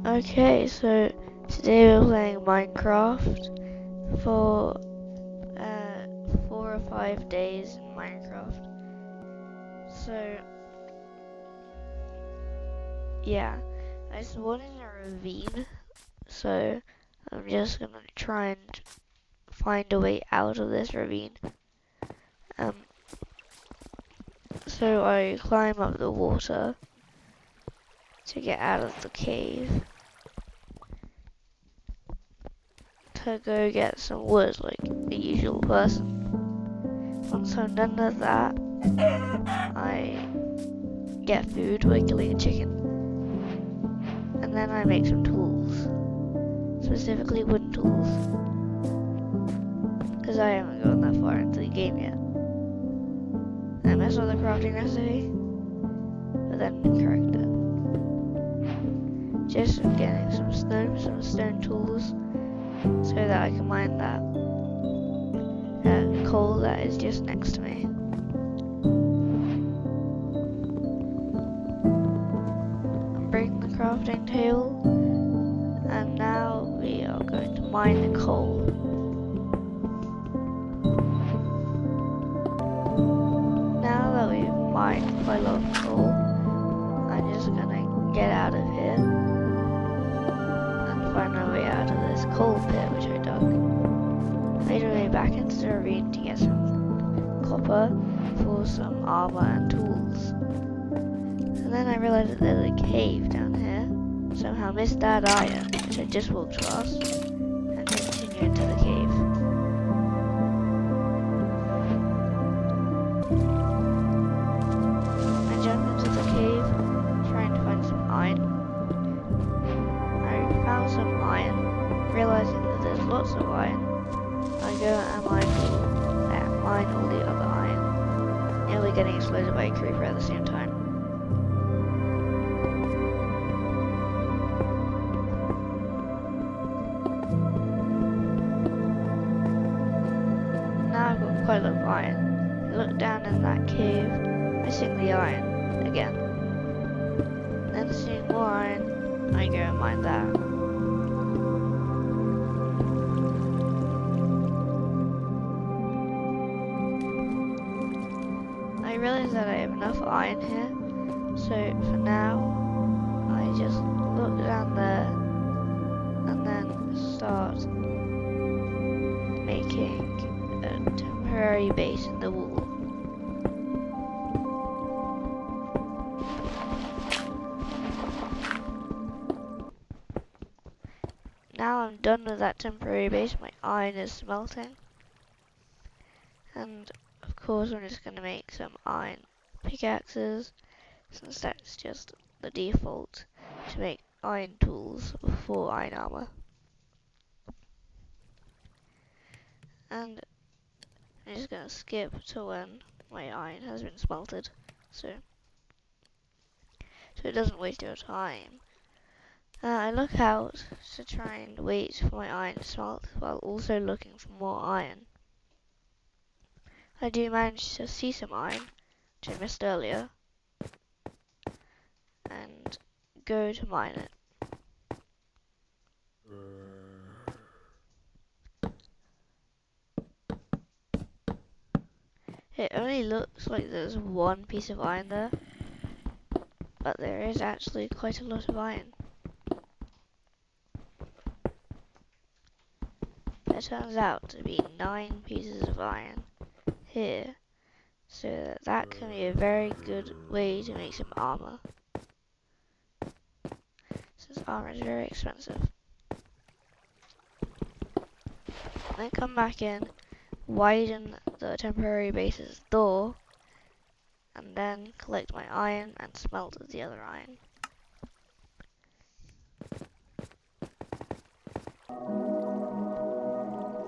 Okay, so today we're playing Minecraft for 4 or 5 days in Minecraft. So yeah, I spawned in a ravine, so I'm just gonna try and find a way out of this ravine. Um, so I climb up the water to get out of the cave to go get some wood like the usual person. Once I'm done with that, I get food by killing a chicken, and then I make some tools, specifically wooden tools, because I haven't gone that far into the game yet. I messed up the crafting recipe, but then correct it. Just getting some stone tools, so that I can mine that coal that is just next to me. I'm breaking the crafting table, and now we are going to mine the coal. Now that we've mined quite a lot of coal, I'm just gonna get out of here and find my way out of this coal pit which I dug. Made my way back into the ravine to get some copper for some armor and tools. And then I realized that there's a cave down here. Somehow missed that iron, which I just walked past, and continue into the cave. I jump into the cave, trying to find some iron. I found some iron, realizing that there's lots of iron. I go and mine all the other iron, nearly getting exploded by a creeper at the same time. Now I've got quite a lot of iron. I look down in that cave, missing the iron again. Then seeing more iron, I go and mine that. I realize that I have enough iron here, so for now I just look down there and then start making a temporary base in the wall. Now I'm done with that temporary base, my iron is smelting. And of course I'm just going to make some iron pickaxes, since that's just the default to make iron tools before iron armor. And I'm just going to skip to when my iron has been smelted, so it doesn't waste your time. I look out to try and wait for my iron to smelt while also looking for more iron. I do manage to see some iron, which I missed earlier, and go to mine it. It only looks like there's one piece of iron there, but there is actually quite a lot of iron. There turns out to be 9 pieces of iron here, so that can be a very good way to make some armor, since armor is very expensive. Then come back in, widen the temporary base's door, and then collect my iron and smelt the other iron.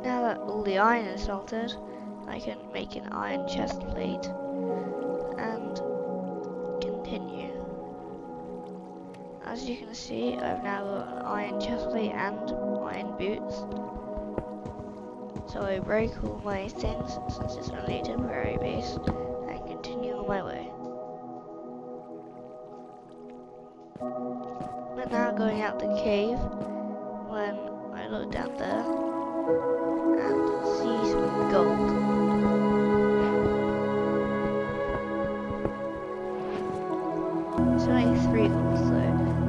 Now that all the iron is smelted, I can make an iron chest plate and continue. As you can see, I've now got an iron chest plate and iron boots. So I break all my things since it's only a temporary base and continue on my way. I'm now going out the cave when I look down there and see some gold. It's only 3 gold, so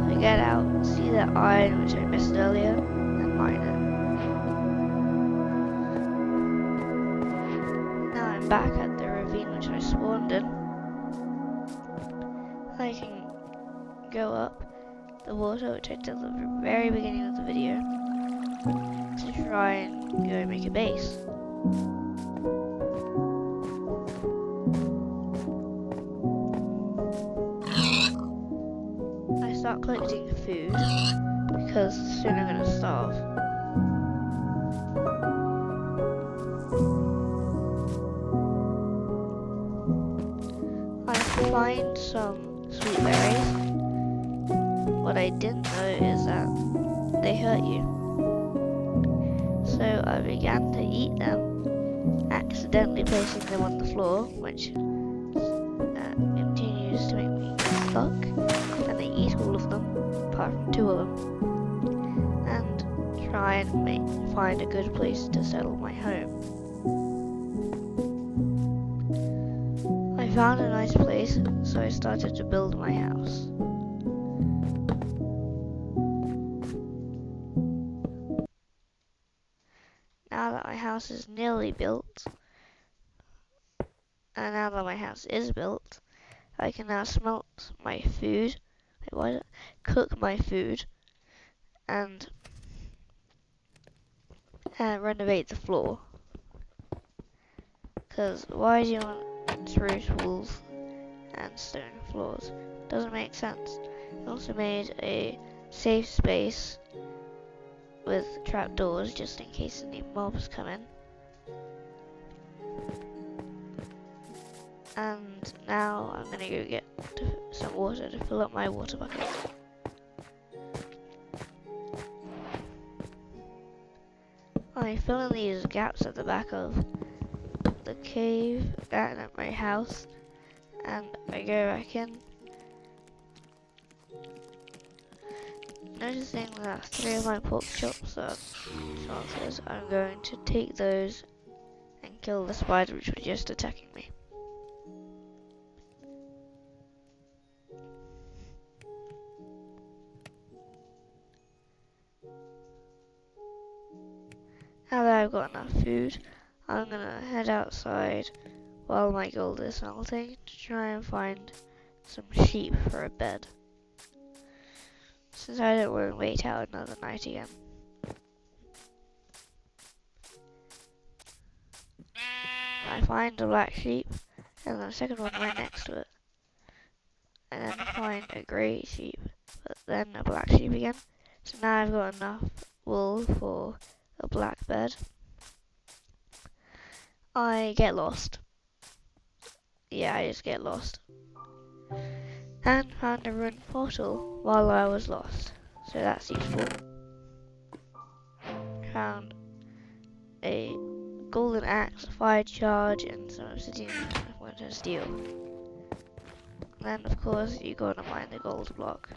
I get out, see that iron which I missed earlier, and mine it. Now I'm back at the ravine which I spawned in. I can go up the water, which I did at the very beginning of the video, to try and go and make a base. I start collecting food because soon I'm gonna starve. I find some sweet berries. What I didn't know is that they hurt you. So I began to eat them, accidentally placing them on the floor, which continues to make me stuck. And I eat all of them, apart from 2 of them, and try and find a good place to settle my home. I found a nice place, so I started to build my house. Now that my house is nearly built, and now that my house is built, I can now smelt my food, cook my food, and renovate the floor. Because why do you want spruce walls and stone floors? Doesn't make sense. I also made a safe space with trapdoors just in case any mobs come in. And now I'm gonna go get some water to fill up my water bucket. I fill in these gaps at the back of the cave and at my house, and I go back in, noticing that 3 of my pork chops are chances. I'm going to take those and kill the spider which was just attacking me. Now that I've got enough food, I'm gonna head outside while my gold is smelting to try and find some sheep for a bed, since I don't want to wait out another night again. I find a black sheep, and the second one right next to it, and then find a grey sheep, but then a black sheep again. So now I've got enough wool for a black bed. I get lost. Yeah, I just get lost. And found a ruined portal while I was lost, so that's useful. Found a golden axe, a fire charge, and some obsidian I want to steal. Then of course you gotta mine the gold block.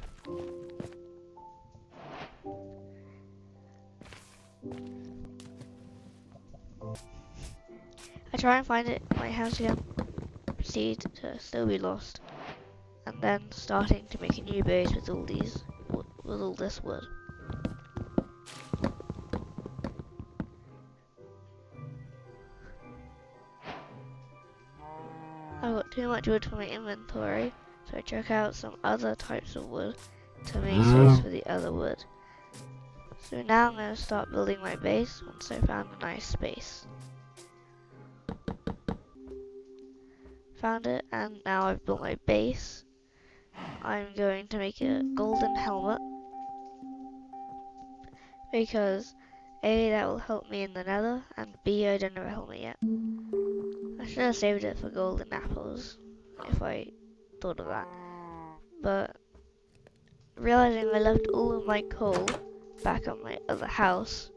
I try and find it in my house again, proceed to still be lost, and then starting to make a new base with all this wood. I've got too much wood for my inventory, so I check out some other types of wood to make space for the other wood. So now I'm going to start building my base once I found a nice space. Found it, and now I've built my base. I'm going to make a golden helmet, because A, that will help me in the nether, and B, I don't have a helmet yet. I should have saved it for golden apples, if I thought of that. But realizing I left all of my coal back at my other house,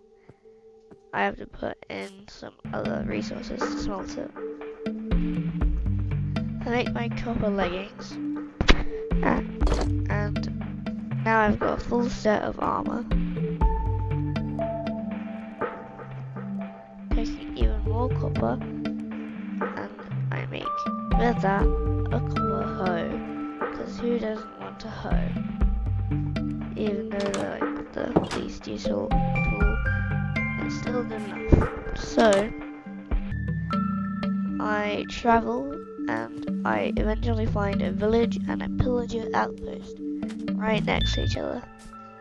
I have to put in some other resources to smelt it. I make my copper leggings, and Now I've got a full set of armor. Taking even more copper, and I make with that a copper hoe. Because who doesn't want a hoe? Even though they're like the least useful tool, it's still good enough. So I travel and I eventually find a village and a pillager outpost right next to each other,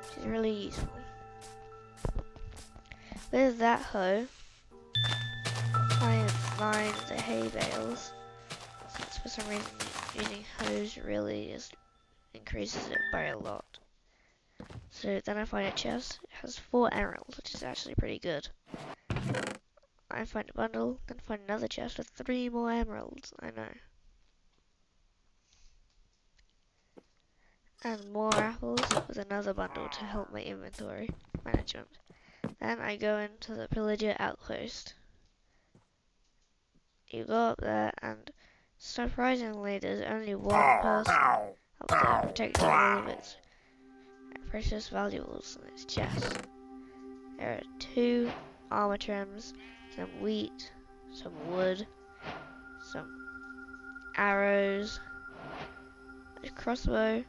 which is really useful. With that hoe, I line the hay bales, since for some reason using hoes really just increases it by a lot. So then I find a chest, it has 4 emeralds, which is actually pretty good. I find a bundle, then find another chest with 3 more emeralds, I know. And more apples with another bundle to help my inventory management. Then I go into the pillager outpost. You go up there and surprisingly there's only one person up there protecting all of its precious valuables in its chest. There are 2 armor trims, some wheat, some wood, some arrows, a crossbow,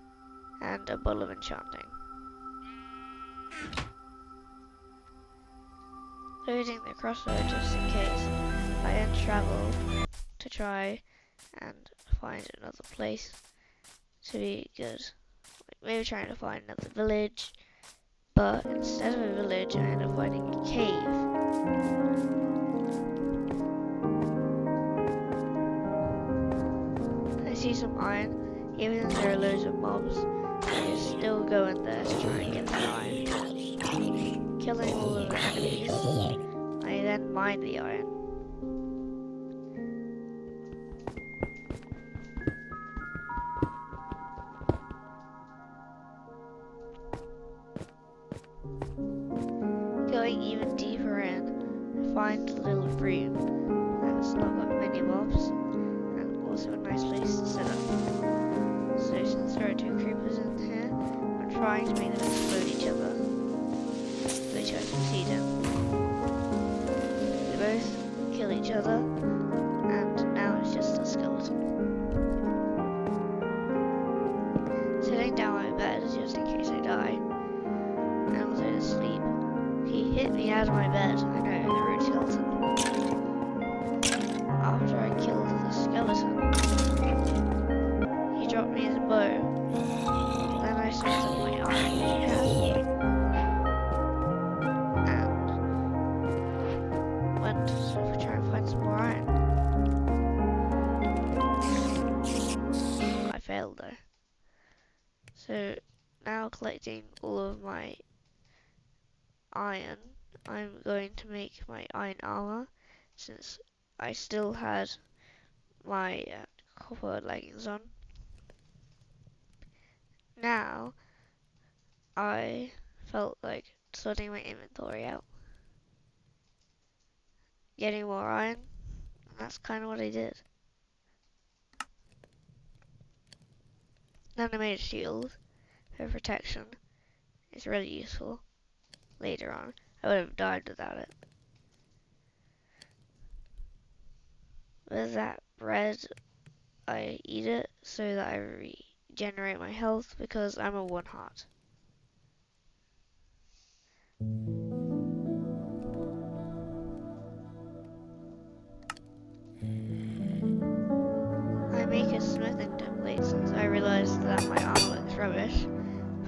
and a bowl of enchanting. Loading the crossbow just in case I then travel to try and find another place to be good. Like maybe trying to find another village, but instead of a village I end up finding a cave. I see some iron, even though there are loads of mobs, I just still go in there to try and get the iron. Killing all of the enemies, I then mine the iron. Going even deeper in, I find a little room that's not got many mobs, and also a nice place to set up. So since there are 2 creepers in here, I'm trying to make them explode each other, which I succeed in. We both kill each other, and now it's just a skeleton. Sitting down on my bed just in case I die, and also to sleep. He hit me out of my bed, I know, the rude skeleton. After I killed the skeleton, he dropped me his bow. Then I smelted my iron which he had, and went to try and find some more iron. I failed though. So now collecting all of my iron, I'm going to make my iron armor, since I still had my copper leggings on. Now I felt like sorting my inventory out, getting more iron, and that's kind of what I did. Then I made a shield for protection. It's really useful later on. I would have died without it. With that bread, I eat it so that I regenerate my health because I'm a 1 heart. I make a smithing template since I realized that my armor looks rubbish.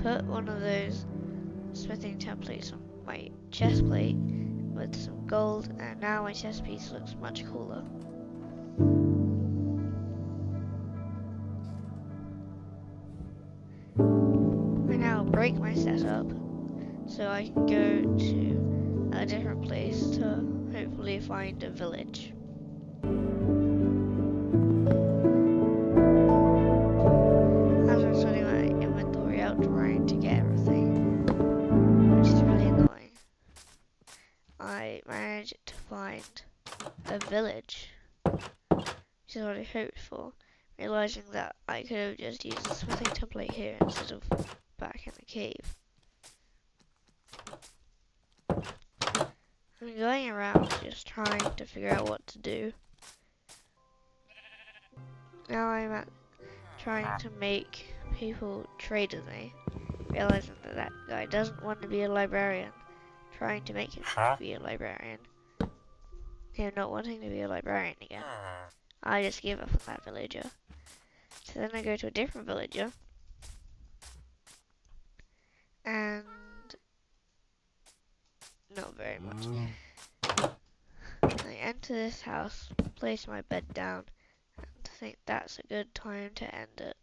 Put one of those smithing templates on my chest plate with some gold, and now my chest piece looks much cooler. I now break my setup so I can go to a different place to hopefully find a village. As I'm sorting my inventory out trying to get everything, which is really annoying, I managed to find a village, which is what I hoped for, realizing that I could have just used the smithing template here instead of back in the cave. I'm going around just trying to figure out what to do. Now trying to make people trade with me, realizing that that guy doesn't want to be a librarian, trying to make him be a librarian, him not wanting to be a librarian again. I just give up on that villager. So then I go to a different villager, and not very much. I enter this house, place my bed down, and think that's a good time to end it.